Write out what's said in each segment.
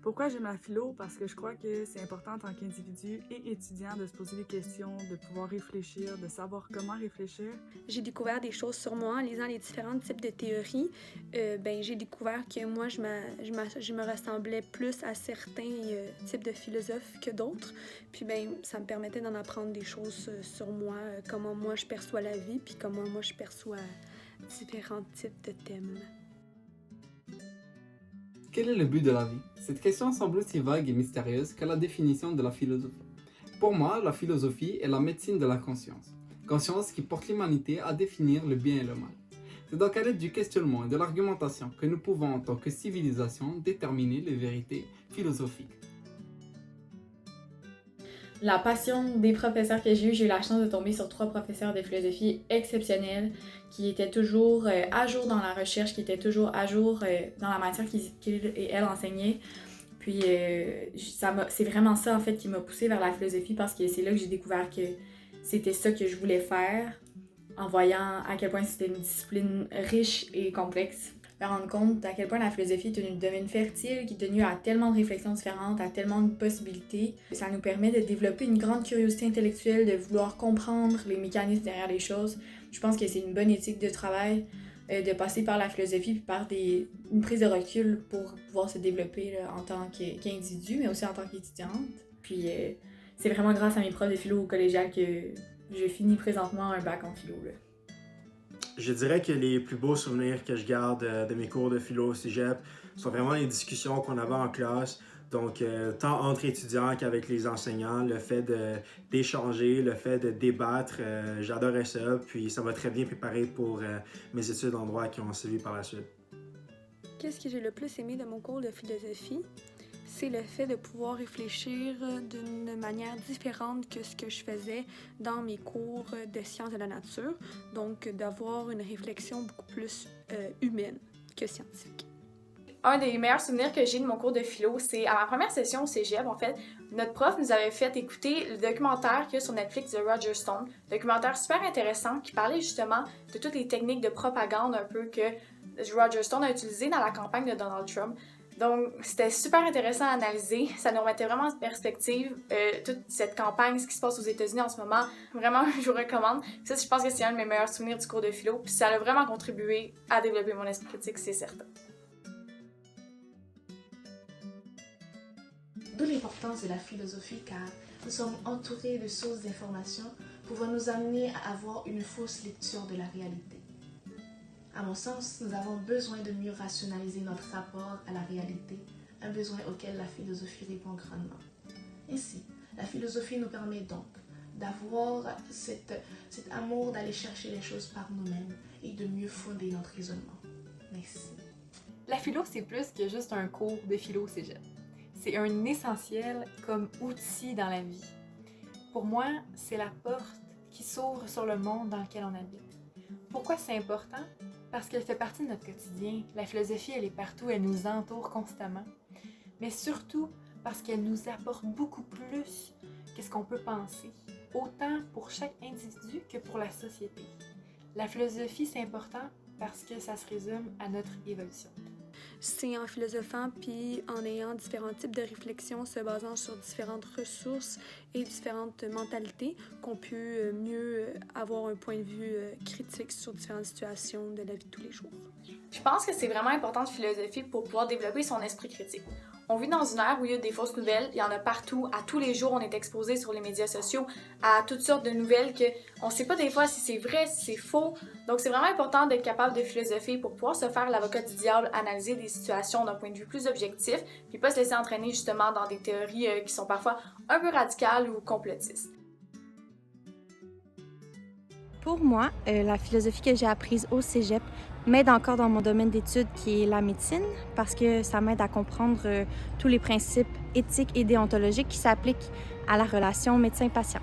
Pourquoi j'aime la philo? Parce que je crois que c'est important en tant qu'individu et étudiant de se poser des questions, de pouvoir réfléchir, de savoir comment réfléchir. J'ai découvert des choses sur moi en lisant les différents types de théories. J'ai découvert que moi, je me ressemblais plus à certains types de philosophes que d'autres. Puis ça me permettait d'en apprendre des choses sur moi, comment moi je perçois la vie, puis comment moi je perçois différents types de thèmes. Quel est le but de la vie? Cette question semble aussi vague et mystérieuse que la définition de la philosophie. Pour moi, la philosophie est la médecine de la conscience. Conscience qui porte l'humanité à définir le bien et le mal. C'est donc à l'aide du questionnement et de l'argumentation que nous pouvons, en tant que civilisation, déterminer les vérités philosophiques. La passion des professeurs que j'ai eu la chance de tomber sur 3 professeurs de philosophie exceptionnels qui étaient toujours à jour dans la recherche, qui étaient toujours à jour dans la matière qu'ils et elles enseignaient. Puis c'est vraiment ça en fait qui m'a poussée vers la philosophie parce que c'est là que j'ai découvert que c'était ça que je voulais faire en voyant à quel point c'était une discipline riche et complexe. Me rendre compte à quel point la philosophie est un domaine fertile qui est tenu à tellement de réflexions différentes, à tellement de possibilités. Ça nous permet de développer une grande curiosité intellectuelle, de vouloir comprendre les mécanismes derrière les choses. Je pense que c'est une bonne éthique de travail de passer par la philosophie puis par une prise de recul pour pouvoir se développer là, en tant qu'individu, mais aussi en tant qu'étudiante. Puis c'est vraiment grâce à mes profs de philo au collégial que je finis présentement un bac en philo. Là. Je dirais que les plus beaux souvenirs que je garde de mes cours de philo au cégep sont vraiment les discussions qu'on avait en classe. Donc, tant entre étudiants qu'avec les enseignants, le fait d'échanger, le fait de débattre, j'adorais ça. Puis ça m'a très bien préparé pour mes études en droit qui ont suivi par la suite. Qu'est-ce que j'ai le plus aimé de mon cours de philosophie? C'est le fait de pouvoir réfléchir d'une manière différente que ce que je faisais dans mes cours de sciences de la nature. Donc, d'avoir une réflexion beaucoup plus humaine que scientifique. Un des meilleurs souvenirs que j'ai de mon cours de philo, c'est à ma première session au cégep, en fait, notre prof nous avait fait écouter le documentaire qu'il y a sur Netflix de Roger Stone. Documentaire super intéressant qui parlait justement de toutes les techniques de propagande un peu que Roger Stone a utilisées dans la campagne de Donald Trump. Donc, c'était super intéressant à analyser. Ça nous remettait vraiment en perspective toute cette campagne, ce qui se passe aux États-Unis en ce moment. Vraiment, je vous recommande. Ça, je pense que c'est un de mes meilleurs souvenirs du cours de philo. Puis ça a vraiment contribué à développer mon esprit critique, c'est certain. D'où l'importance de la philosophie car nous sommes entourés de sources d'informations pouvant nous amener à avoir une fausse lecture de la réalité. À mon sens, nous avons besoin de mieux rationaliser notre rapport à la réalité, un besoin auquel la philosophie répond grandement. Ainsi, la philosophie nous permet donc d'avoir cet amour d'aller chercher les choses par nous-mêmes et de mieux fonder notre raisonnement. Merci. La philo, c'est plus que juste un cours de philo au cégep. C'est un essentiel comme outil dans la vie. Pour moi, c'est la porte qui s'ouvre sur le monde dans lequel on habite. Pourquoi c'est important? Parce qu'elle fait partie de notre quotidien. La philosophie, elle est partout, elle nous entoure constamment. Mais surtout parce qu'elle nous apporte beaucoup plus que ce qu'on peut penser, autant pour chaque individu que pour la société. La philosophie, c'est important parce que ça se résume à notre évolution. C'est en philosophant puis en ayant différents types de réflexions se basant sur différentes ressources et différentes mentalités qu'on peut mieux avoir un point de vue critique sur différentes situations de la vie de tous les jours. Je pense que c'est vraiment important de philosophie pour pouvoir développer son esprit critique. On vit dans une ère où il y a des fausses nouvelles, il y en a partout, à tous les jours on est exposé sur les médias sociaux à toutes sortes de nouvelles qu'on ne sait pas des fois si c'est vrai, si c'est faux. Donc c'est vraiment important d'être capable de philosopher pour pouvoir se faire l'avocat du diable, analyser des situations d'un point de vue plus objectif, puis pas se laisser entraîner justement dans des théories qui sont parfois un peu radicales ou complotistes. Pour moi, la philosophie que j'ai apprise au cégep m'aide encore dans mon domaine d'études qui est la médecine parce que ça m'aide à comprendre tous les principes éthiques et déontologiques qui s'appliquent à la relation médecin-patient.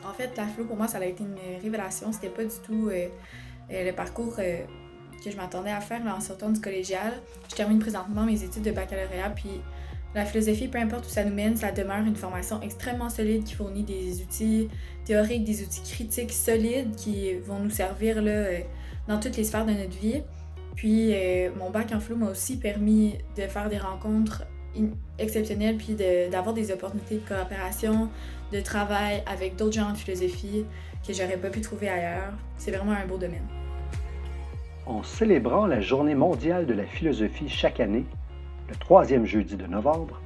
En fait, la philo, pour moi, ça a été une révélation. C'était pas du tout le parcours que je m'attendais à faire là, en sortant du collégial. Je termine présentement mes études de baccalauréat, puis la philosophie, peu importe où ça nous mène, ça demeure une formation extrêmement solide qui fournit des outils théoriques, des outils critiques solides qui vont nous servir là, dans toutes les sphères de notre vie. Puis mon bac en philo m'a aussi permis de faire des rencontres exceptionnel, puis d'avoir des opportunités de coopération, de travail avec d'autres gens de philosophie que j'aurais pas pu trouver ailleurs. C'est vraiment un beau domaine. En célébrant la Journée mondiale de la philosophie chaque année, le 3e jeudi de novembre,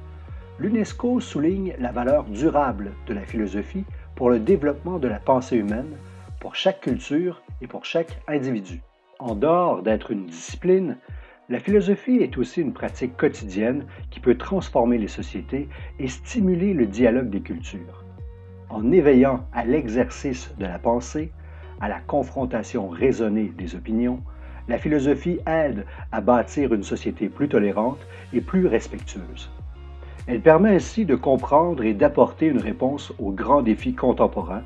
l'UNESCO souligne la valeur durable de la philosophie pour le développement de la pensée humaine, pour chaque culture et pour chaque individu. En dehors d'être une discipline, la philosophie est aussi une pratique quotidienne qui peut transformer les sociétés et stimuler le dialogue des cultures. En éveillant à l'exercice de la pensée, à la confrontation raisonnée des opinions, la philosophie aide à bâtir une société plus tolérante et plus respectueuse. Elle permet ainsi de comprendre et d'apporter une réponse aux grands défis contemporains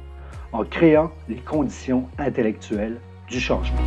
en créant les conditions intellectuelles du changement.